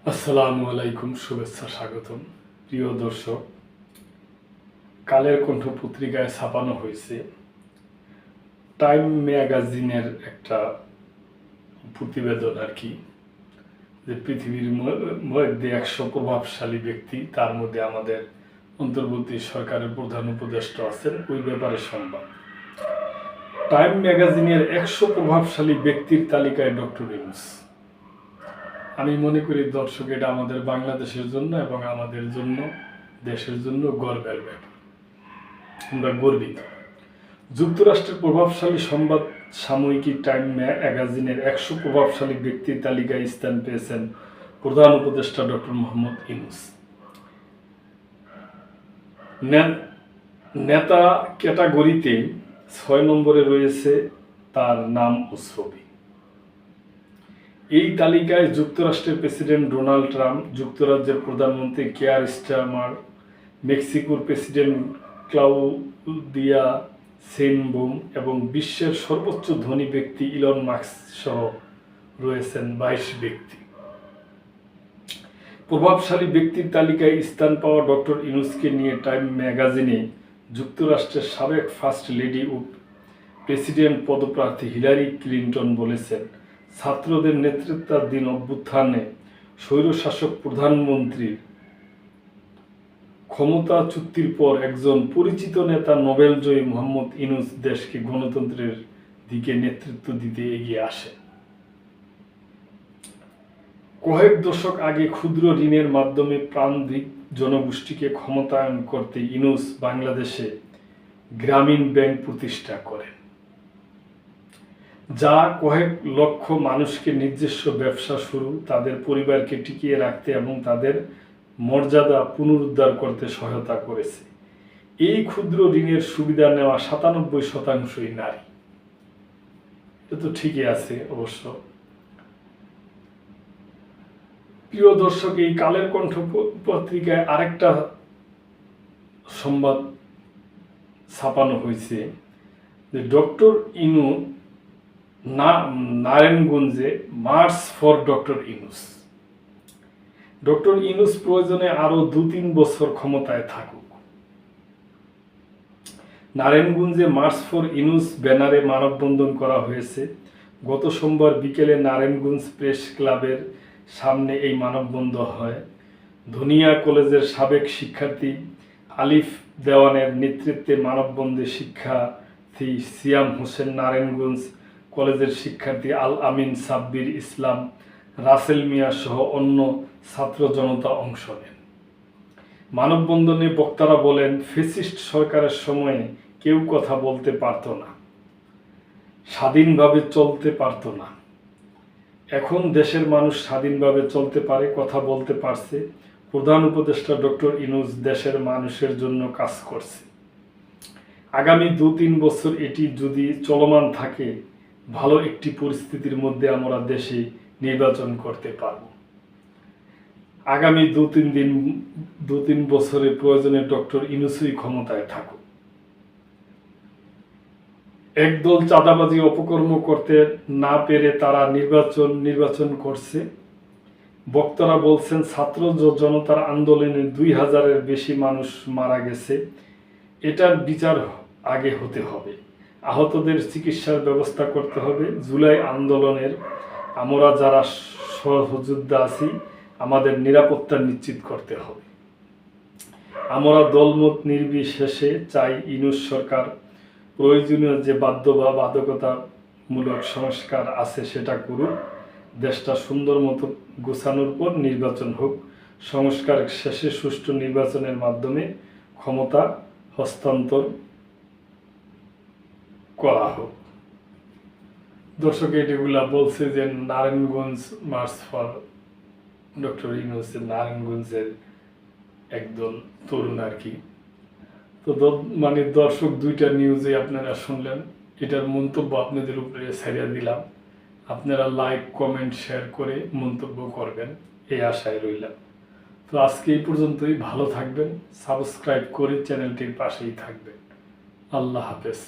আসসালামু আলাইকুম, শুভেচ্ছা, স্বাগতম। প্রিয় দর্শক, কালের কণ্ঠ পত্রিকায় ছাপানো হয়েছে টাইম ম্যাগাজিনের একটা প্রতিবেদন আর কি, যে পৃথিবীর মধ্যে 100 প্রভাবশালী ব্যক্তি, তার মধ্যে আমাদের অন্তর্বর্তী সরকারের প্রধান উপদেষ্টা আছেন, ওই ব্যাপারে সংবাদ। টাইম ম্যাগাজিনের 100 প্রভাবশালী ব্যক্তির তালিকায় ডক্টর ইউনূস। আমি মনে করি দর্শক, এটা আমাদের বাংলাদেশের জন্য এবং আমাদের জন্য, দেশের জন্য গর্বের ব্যাপার। আমরা গর্বিত। যুক্তরাষ্ট্রের প্রভাবশালী সংবাদ সাময়িকী টাইম ম্যাগাজিনের 100 প্রভাবশালী ব্যক্তির তালিকায় স্থান পেয়েছেন প্রধান উপদেষ্টা ডক্টর মোহাম্মদ ইউনূস। নেতা ক্যাটাগরিতে 6 নম্বরে রয়েছে তার নাম ও ছবি। এই তালিকায় যুক্তরাষ্ট্রের প্রেসিডেন্ট ডোনাল্ড ট্রাম্প, যুক্তরাজ্যের প্রধানমন্ত্রী কেয়ার স্টারমার, মেক্সিকোর প্রেসিডেন্ট ক্লাউদিয়া শেইনবুম এবং বিশ্বের সর্বোচ্চ ধনী ব্যক্তি ইলন মাস্ক সহ রয়েছেন 22 ব্যক্তি। প্রভাবশালী ব্যক্তির তালিকায় স্থান পাওয়া ডক্টর ইউনূসকে নিয়ে টাইম ম্যাগাজিনে যুক্তরাষ্ট্রের সাবেক ফার্স্ট লেডি ও প্রেসিডেন্ট পদপ্রার্থী হিলারি ক্লিন্টন বলেছেন, ছাত্রদের নেতৃত্বাধীন অভ্যুত্থানে স্বৈরশাসক প্রধানমন্ত্রীর ক্ষমতাচ্যুতির পর একজন পরিচিত নেতা নোবেলজয়ী মোহাম্মদ ইউনূস দেশকে গণতন্ত্রের দিকে নেতৃত্ব দিতে এগিয়ে আসেন। কয়েক দশক আগে ক্ষুদ্র ঋণের মাধ্যমে প্রান্তিক জনগোষ্ঠীকে ক্ষমতায়ন করতে ইউনূস বাংলাদেশে গ্রামীণ ব্যাংক প্রতিষ্ঠা করেন, যা কয়েক লক্ষ মানুষকে নিজস্ব ব্যবসা শুরু, তাদের পরিবারকে টিকিয়ে রাখতে এবং তাদের মর্যাদা পুনরুদ্ধার করতে সহায়তা করেছে। এই ক্ষুদ্র ঋণের সুবিধা নেওয়া 97% নারী। এটা তো ঠিকই আছে অবশ্য। প্রিয় দর্শক, এই কালের কণ্ঠ পত্রিকায় আরেকটা সংবাদ ছাপানো হয়েছে যে ডক্টর ইউনূস নারায়ণগঞ্জে March for doctor Yunus. Doctor Yunus প্রয়োজনে আরো 2-3 বছর ক্ষমতায় থাকুক। নারায়ণগঞ্জে মার্চ ফর ইউনূস ব্যানারে মানববন্ধন করা হয়েছে। গত সোমবার বিকেলে নারায়ণগঞ্জ প্রেস ক্লাবের সামনে এই মানববন্ধন হয়। ধনিয়া কলেজের সাবেক শিক্ষার্থী আলিফ দেওয়ানের নেতৃত্বে মানববন্ধনে শিক্ষার্থী সিয়াম হোসেন, নারায়ণগঞ্জ কলেজের শিক্ষার্থী আল আমিন, সাব্বির ইসলাম, রাসেল মিয়া সহ অন্য ছাত্র জনতা অংশ নেন। মানববন্ধনে বক্তারা বলেন, ফ্যাসিস্ট সরকারের সময়ে কেউ কথা বলতে পারত না, স্বাধীনভাবে চলতে পারত না। এখন দেশের মানুষ স্বাধীনভাবে চলতে পারে, কথা বলতে পারছে। প্রধান উপদেষ্টা ডক্টর ইউনূস দেশের মানুষের জন্য কাজ করছে। আগামী 2-3 বছর এটি যদি চলমান থাকে, ভালো একটি পরিস্থিতির মধ্যে আমরা দেশে নির্বাচন করতে পারব। আগামী 2-3 বছরে প্রয়োজনে ডক্টর ইউনূসই ক্ষমতায় থাকুক। একদল চাঁদাবাজি অপকর্ম করতে না পেরে তারা নির্বাচন করছে। বক্তারা বলছেন, ছাত্র জনতার আন্দোলনে 2000-এর বেশি মানুষ মারা গেছে। এটার বিচার আগে হতে হবে। আহতদের চিকিৎসার ব্যবস্থা করতে হবে। জুলাই আন্দোলনের আমরা যারা সহযোদ্ধা আছি, আমাদের নিরাপত্তা নিশ্চিত করতে হবে। আমরা দলমত নির্বিশেষে চাই ইউনূস সরকার প্রয়োজনীয় যে বাধ্যবাধকতামূলক সংস্কার আছে সেটা করুক। দেশটা সুন্দর মতো গোছানোর পর নির্বাচন হোক। সংস্কার শেষে সুষ্ঠু নির্বাচনের মাধ্যমে ক্ষমতা হস্তান্তর করা হোক। দর্শক, এটিগুলা বলছে যে Narayanganj March for doctor Yunus, নারায়ণগঞ্জের একদল তরুণ আর কি। তো দর্শক, 2টা নিউজে আপনারা শুনলেন। এটার মন্তব্য আপনাদের উপরে ছেড়ে দিলাম। আপনারা লাইক, কমেন্ট, শেয়ার করে মন্তব্য করবেন, এই আশায় রইলাম। তো আজকে এই পর্যন্তই। ভালো থাকবেন, সাবস্ক্রাইব করে চ্যানেলটির পাশেই থাকবেন। আল্লাহ হাফেজ।